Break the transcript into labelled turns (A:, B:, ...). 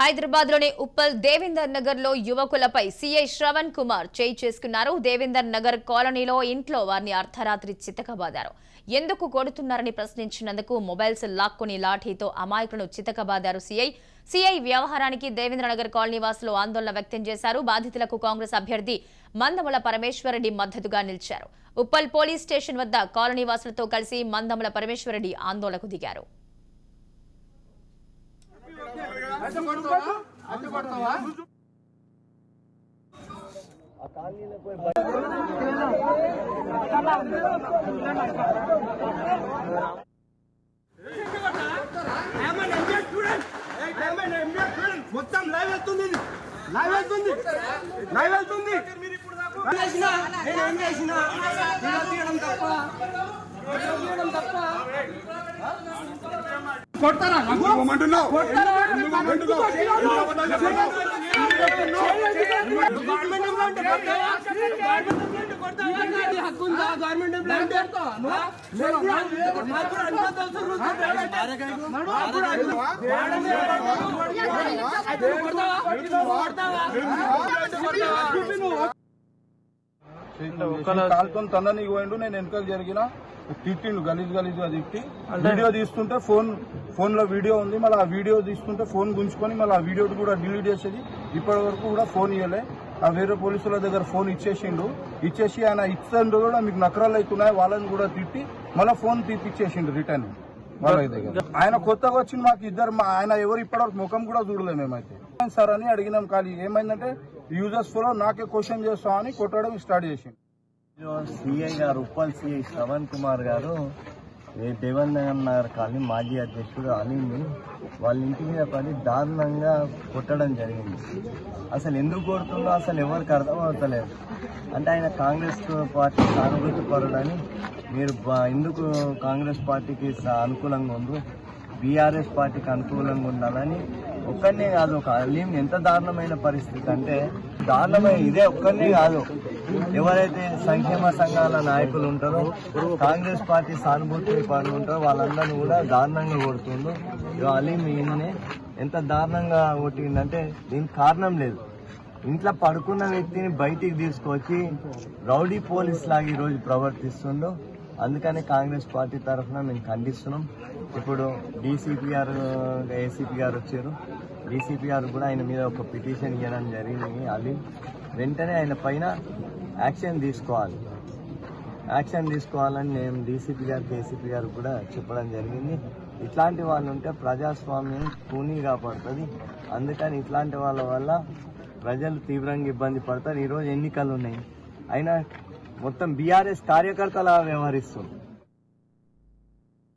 A: హైదరాబాద్లోని ఉప్పల్ దేవేందర్ నగర్ లో యువకులపై సీఐ శ్రవణ్ కుమార్ చేయి చేసుకున్నారు. దేవేందర్ నగర్ కాలనీలో ఇంట్లో వారిని అర్ధరాత్రి చితకబాదారు. ఎందుకు కొడుతున్నారని ప్రశ్నించినందుకు మొబైల్స్ లాక్కుని లాఠీతో అమాయకులను చితకబాదారు సీఐ వ్యవహారానికి దేవేంద్ర నగర్ కాలనీ వాసులు ఆందోళన వ్యక్తం చేశారు. బాధితులకు కాంగ్రెస్ అభ్యర్థి మందముల పరమేశ్వరరెడ్డి మద్దతుగా నిలిచారు. ఉప్పల్ పోలీస్ స్టేషన్ వద్ద కాలనీ వాసులతో కలిసి మందముల పరమేశ్వరరెడ్డి ఆందోళనకు దిగారు.
B: మొత్తం లైవ్ వెళ్తుంది. కొడతారా
C: కాలుతో తనని పోయిండు. నేను వెనకకు జరిగిన తిట్టిండు, గలీజ్గా తిట్టి వీడియో తీస్తుంటే ఫోన్ లో వీడియో ఉంది. మళ్ళీ ఆ వీడియో తీసుకుంటే ఫోన్ గుంజుకొని మళ్ళీ ఆ వీడియో కూడా డిలీట్ చేసేది. ఇప్పటి వరకు కూడా ఫోన్ ఇవ్వలే. ఆ వేరే పోలీసుల దగ్గర ఫోన్ ఇచ్చేసి ఆయన ఇచ్చేందుకు కూడా మీకు నకరాలు అవుతున్నాయి వాళ్ళని కూడా తిట్టి మళ్ళీ ఫోన్ తీపిచ్చేసిండు రిటర్న్ వాళ్ళ దగ్గర. ఆయన కొత్తగా వచ్చింది. మాకు ఇద్దరు ఆయన ఎవరు ఇప్పటివరకు ముఖం కూడా చూడలేదు. మేమైతే సార్ అని అడిగినాం. ఖాళీ ఏమైందంటే యూజర్స్ ఫోలో నాకే క్వశ్చన్ చేస్తామని కొట్టడం స్టార్ట్ చేసిండు.
D: సిఐ గారు, ఉప్పల్ సిఐ శ్రవణ్ కుమార్ గారు దేవేంద్ర నగర్ కాలనీ మాజీ అధ్యక్షుడు అలీంని వాళ్ళ ఇంటి మీద పడి దారుణంగా కొట్టడం జరిగింది. అసలు ఎందుకు కొడుతుందో అసలు ఎవరికి అర్థం అవుతలేదు. అంటే ఆయన కాంగ్రెస్ పార్టీ సానుభూతి పరుడని, మీరు ఎందుకు కాంగ్రెస్ పార్టీకి అనుకూలంగా ఉందో బీఆర్ఎస్ పార్టీకి అనుకూలంగా ఉండాలని ఒక్కనే కాదు. ఒక అలీం ఎంత దారుణమైన పరిస్థితి అంటే దారుణమైన ఇదే ఒక్కనే కాదు, ఎవరైతే సంక్షేమ సంఘాల నాయకులు ఉంటారో కాంగ్రెస్ పార్టీ సానుభూతి పరులు ఉంటారో వాళ్ళందరినీ కూడా దారుణంగా కొడుతుండ్రు. అలీం ఈయననే ఎంత దారుణంగా కొట్టిందంటే దీనికి కారణం లేదు. ఇంట్లో పడుకున్న వ్యక్తిని బయటికి తీసుకొచ్చి రౌడీ పోలీస్ లాగా ఈరోజు ప్రవర్తిస్తుండో. అందుకని కాంగ్రెస్ పార్టీ తరఫున మేము ఖండిస్తున్నాం. ఇప్పుడు డీసీపీ గారు, ఏసీపీ గారు వచ్చారు. డీసీపీ గారు కూడా ఆయన మీద ఒక పిటిషన్ ఇవ్వడం జరిగింది. అది వెంటనే ఆయన పైన యాక్షన్ తీసుకోవాలని మేము డీసీపీ గారికి, ఏసీపీ గారికి కూడా చెప్పడం జరిగింది. ఇట్లాంటి వాళ్ళు ఉంటే ప్రజాస్వామ్యం కూనీగా పడుతుంది. అందుకని ఇట్లాంటి వాళ్ళ వల్ల ప్రజలు తీవ్రంగా ఇబ్బంది పడతారు. ఈరోజు ఎన్నికలు ఉన్నాయి, అయినా మొత్తం బీఆర్ఎస్ కార్యకర్తలా వ్యవహరిస్తుంది.